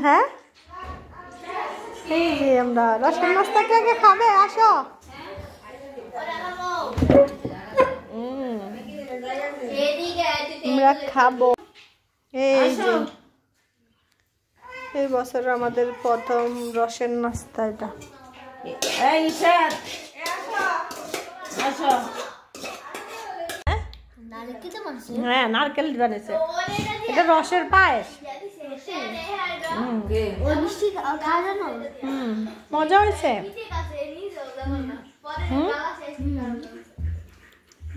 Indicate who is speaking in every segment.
Speaker 1: হ্যাঁ এই যে আমরা রসের নাস্তা কে কে খাবে আসো। আমরা খাবো। এই যে এই বছর আমাদের প্রথম রসের নাস্তা এটা। হ্যাঁ নারকেল বানিয়েছে, এটা রসের পায়েস। মজা হয়েছে।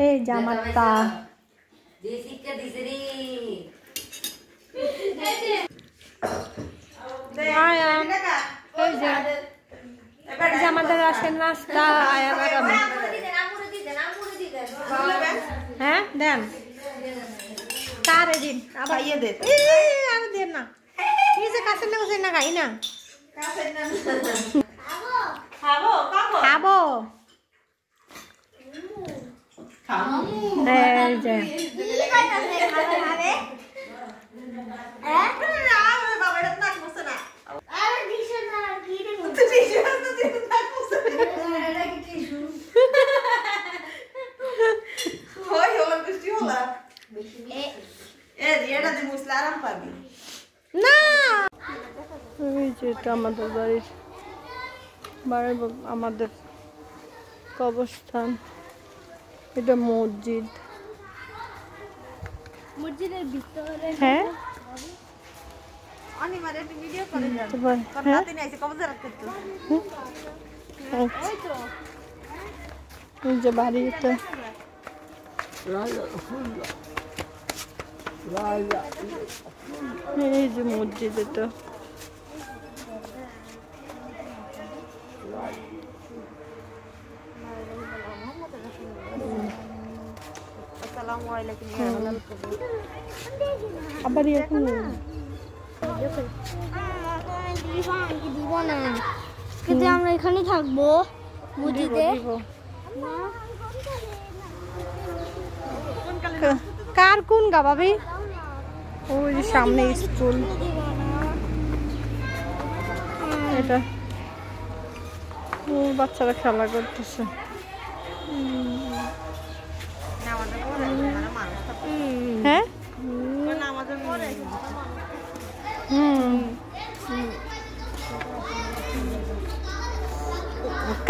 Speaker 1: এই জামাটা আমাদের রসের নাস্তা। হ্যাঁ দেন কারে দিন আবার ইয়ে দেন আর দেন না নিজে কাছে না বসে না খাই না খাবো খাবো এই যে এটা আমাদের বাড়ির আমাদের কবরস্থান। এটা মসজিদ, মসজিদের ভিতরে। হ্যাঁ যে বাড়িতে এই যে মসজিদ এটা। আবার এখন দিব না কিন্তু আমরা এখানেই থাকবো মসজিদে। কার কোন গা ভাবি? ওই সামনে স্কুল এটা, বাচ্চারা খেলা করতেছে। হ্যাঁ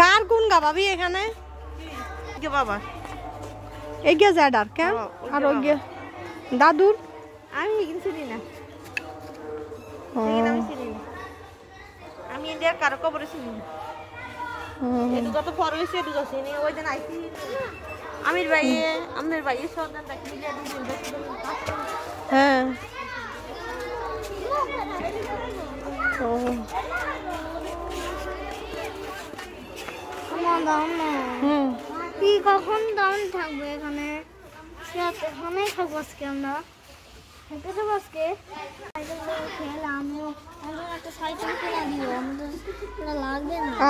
Speaker 1: কার কোন গা ভাবি এখানে? বাবা এগিয়ে যায় ডার কেন আর ওগিয়ে দাদুর আমি চিনি না, আমি ইন্ডিয়ার কারো কবরে চিনি না। একটু যত পর হয়েছে একটু চিনি। ওই দিন আইসি আমির ভাই আমাদের ভাই সন্তান দেখি। হ্যাঁ কি কখন দাম থাকবে এখানে? এখানেই থাকবো আজকে, আমরা থাকবো আজকে।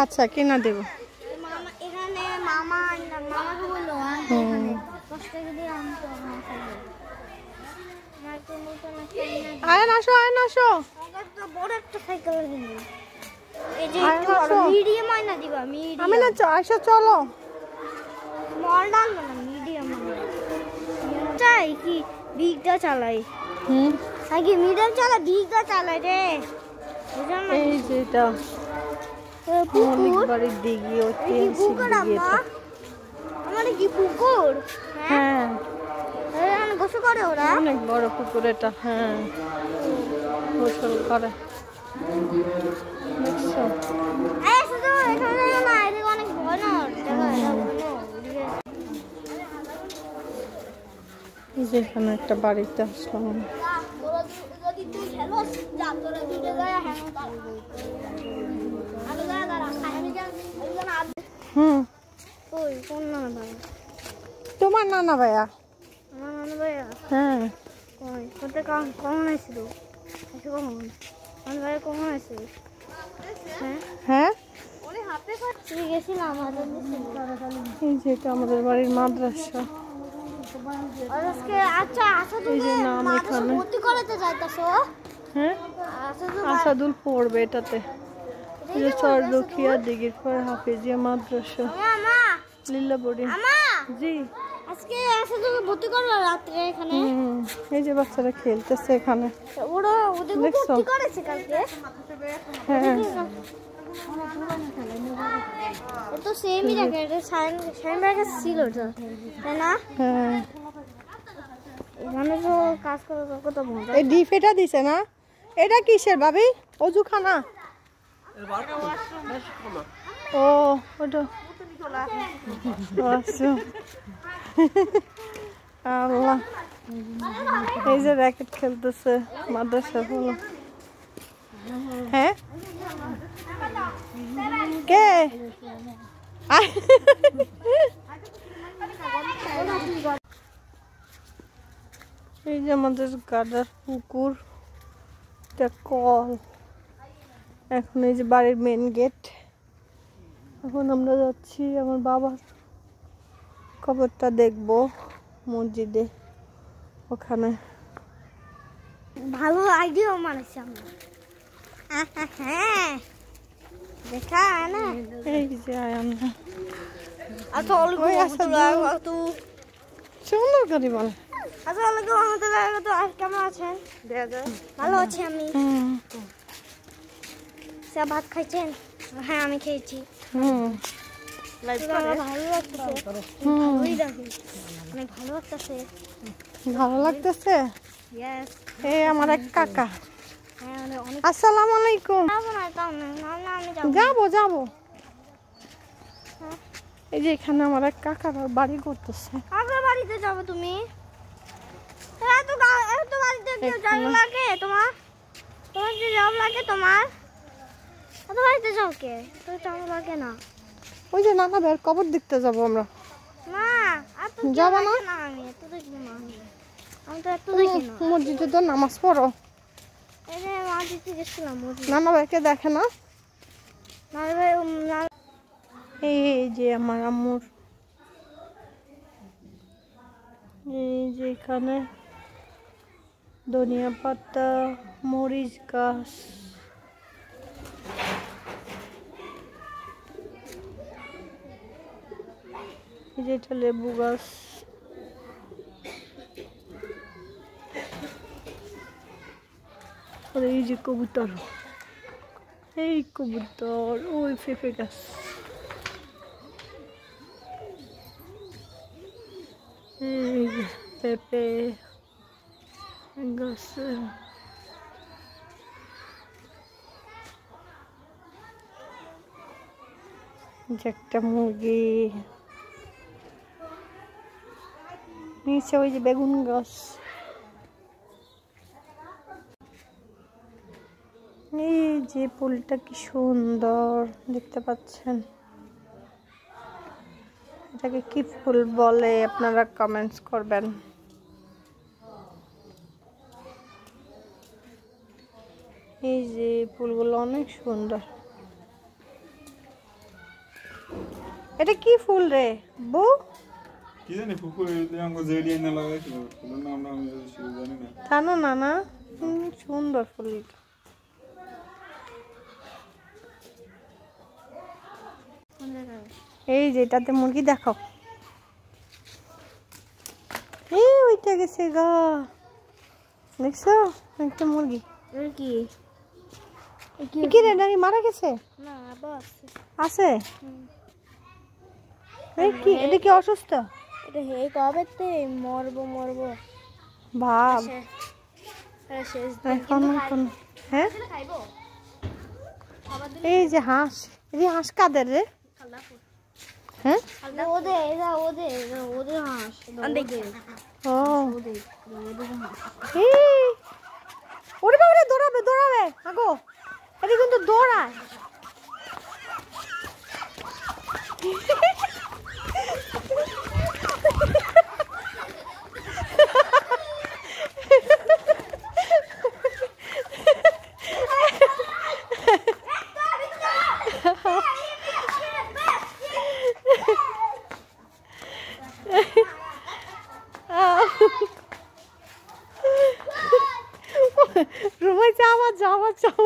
Speaker 1: আচ্ছা কিনা দেবো এখানে। মামাকে বললো আয়ন আসো আয়ন আসো। বড় একটা সাইকেল মিডিয়াম আয়না দিবা। আমি না আসো চলো মডার্ন না মিডিয়াম চাই কি বিগটা চালাই। আগে মিডিয়াম চালা বিগটা চালাই রে। এই যেটা বাড়ির দিকে আমার কি পুকুর? হ্যাঁ গোসল করে ওরা, অনেক বড় পুকুর এটা। হ্যাঁ গোসল করে দেখছো। অনেক যেখানে একটা বাড়িতে আসলাম। তোমার নানা ভাইয়া? আমার নানা ভাইয়া? হ্যাঁ কখন আসছিল? ভাইয়া কখন আসছিল? হ্যাঁ গেছিলাম আমাদের বাড়ির মাদ্রাসা। আচ্ছা ভর্তি করাতে যাইতাছো?
Speaker 2: হ্যাঁ আসাদুল পড়বে এটাতে সরদখিয়া দিঘির পর হাফিজিয়া মাদ্রাসা লীলাবড়ি জি
Speaker 1: আজকে আসাদুলকে ভর্তি করব রাতে এখানে
Speaker 2: এই যে বাচ্চারা খেলতেছে এখানে
Speaker 1: ওরা ওদের ভর্তি করেছে কালকে
Speaker 2: হ্যাঁ
Speaker 1: তো সেমই জায়গা এটা সাইন ব্যাগে ছিল তো তাই না
Speaker 2: হ্যাঁ
Speaker 1: এখানে তো কাজ করে কত মজা
Speaker 2: এই ডিপ এটা দিছে না এটা কিসের ভাবি অজুখানা ও ওটা আল্লাহ এই যে র্যাকেট খেলতেছে মাদ্রাসা হলো হ্যাঁ কে এই যে আমাদের গাডার পুকুর কল এখন এই যে বাড়ির মেন গেট এখন আমরা যাচ্ছি আমার বাবার কবরটা দেখবো মসজিদে ওখানে
Speaker 1: ভালো আইডিয়া মানেছি আমরা হ্যাঁ দেখা না
Speaker 2: এই যে আয়ান সুন্দর করে বলে
Speaker 1: কেমন আছেন ভালো আছি আমি ভাত খাইছেন হ্যাঁ আমি খেয়েছি ভালো লাগতেছে
Speaker 2: ভালো লাগতেছে এই আমার এক কাকা আসসালামু আলাইকুম যাবো যাবো এই যে এখানে আমার এক কাকার বাড়ি করতেছে
Speaker 1: কাকার বাড়িতে যাবো তুমি লাগে তোমার তোমার যে জব লাগে তোমার বাড়িতে যাও কে তোর চাও লাগে না
Speaker 2: ওই যে নানা ভাইয়ের কবর দেখতে যাবো আমরা
Speaker 1: না
Speaker 2: যাবো না
Speaker 1: আমি এত দেখি না আমি তো এত দেখি না
Speaker 2: মসজিদে তো নামাজ পড়ো
Speaker 1: এই যে মসজিদে গেছিলাম
Speaker 2: নানা ভাইকে দেখে না
Speaker 1: নানা ভাই
Speaker 2: এই যে আমার আম্মুর এই যে এখানে ধনিয়া পাতা মরিচ গাছ এই যে এটা লেবু গাছ আর এই যে কবুতর এই কবুতর ওই পেঁপে গাছ এই যে পেঁপে গাছ একটা মুরগি নিচে ওই যে বেগুন গাছ এই যে ফুলটা কি সুন্দর দেখতে পাচ্ছেন এটাকে কি ফুল বলে আপনারা কমেন্টস করবেন এই যে ফুলগুলো অনেক সুন্দর এটা কি ফুল রে বউ
Speaker 3: কি জানি ফুফু আমাকে জেডি এনে লাগাইছিল ফুলের নামটা আমি জানি না
Speaker 2: জানো না না সুন্দর ফুলটা এই যে এটাতে মুরগি দেখো এই ওইটা গেছে গা দেখছো একটা মুরগি
Speaker 1: কি
Speaker 2: কি রে নাকি মারা গেছে
Speaker 1: না বাস
Speaker 2: আছে এই কি এটা কি অসুস্থ
Speaker 1: এটা হে কবেতে মরবো
Speaker 2: ভাব
Speaker 1: শেষ
Speaker 2: এখন হ্যাঁ এই যে হাঁস এই হাঁস কাদের রে হ্যাঁ
Speaker 1: ওদের হাঁস
Speaker 2: ও ওরে বাবা দৌড়াবে আগো এটা কিন্তু দৌড়ায় রুমাই রুমাইসা আবার যাও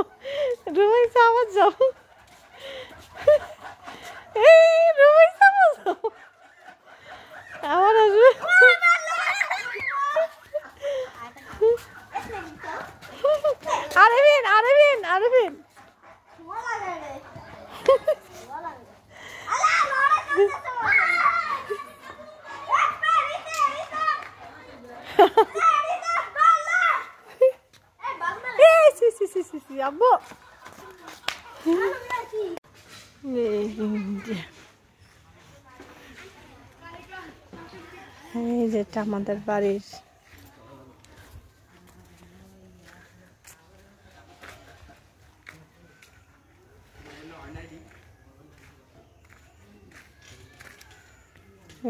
Speaker 2: রুমাইসা আবার যাও এই রুমাইসা আবার যাও আবার আসবে আরবিন আব্বু এই যেটা আমাদের বাড়ির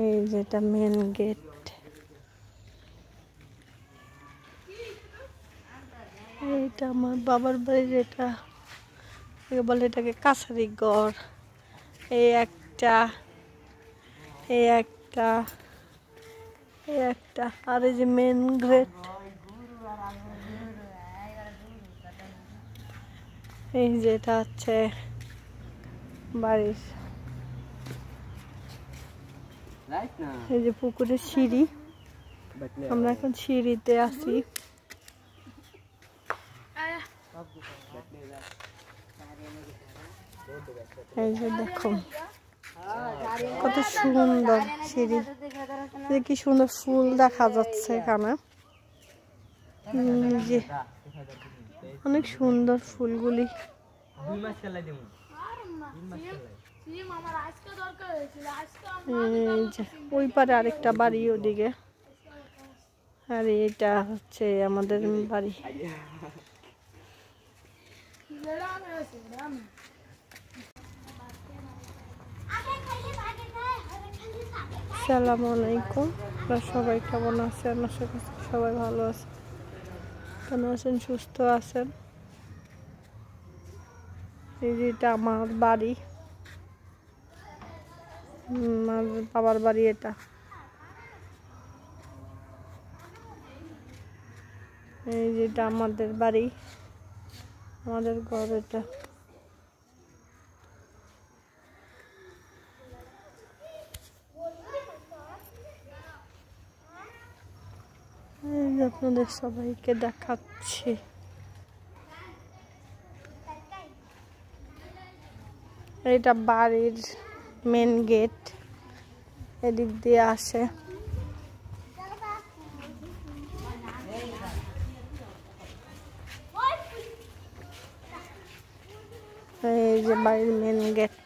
Speaker 2: এই যেটা মেন গেট এইটা আমার বাবার বাড়ি যেটা বলে এটাকে কাছারি ঘর এই একটা আর এই যে মেন গেট এই যেটা হচ্ছে বাড়ির এই যে পুকুরের সিঁড়ি আমরা এখন সিঁড়িতে আছি এই যে দেখো কত সুন্দর সিঁড়ি কি সুন্দর ফুল দেখা যাচ্ছে এখানে যে অনেক সুন্দর ফুলগুলি ওই পারে আরেকটা বাড়ি ওদিকে আর এটা হচ্ছে আমাদের বাড়ি আসসালামু আলাইকুম সবাই কেমন আছেন আশা করছি সবাই ভালো আছে কেমন আছেন সুস্থ আছেন এই যেটা আমার বাড়ি আমার বাবার বাড়ি এটা এই যেটা আমাদের বাড়ি আমাদের ঘর এটা আপনাদের সবাইকে দেখাচ্ছি এটা বাড়ির মেন গেট এদিক দিয়ে আসে এই যে বাড়ির মেন গেট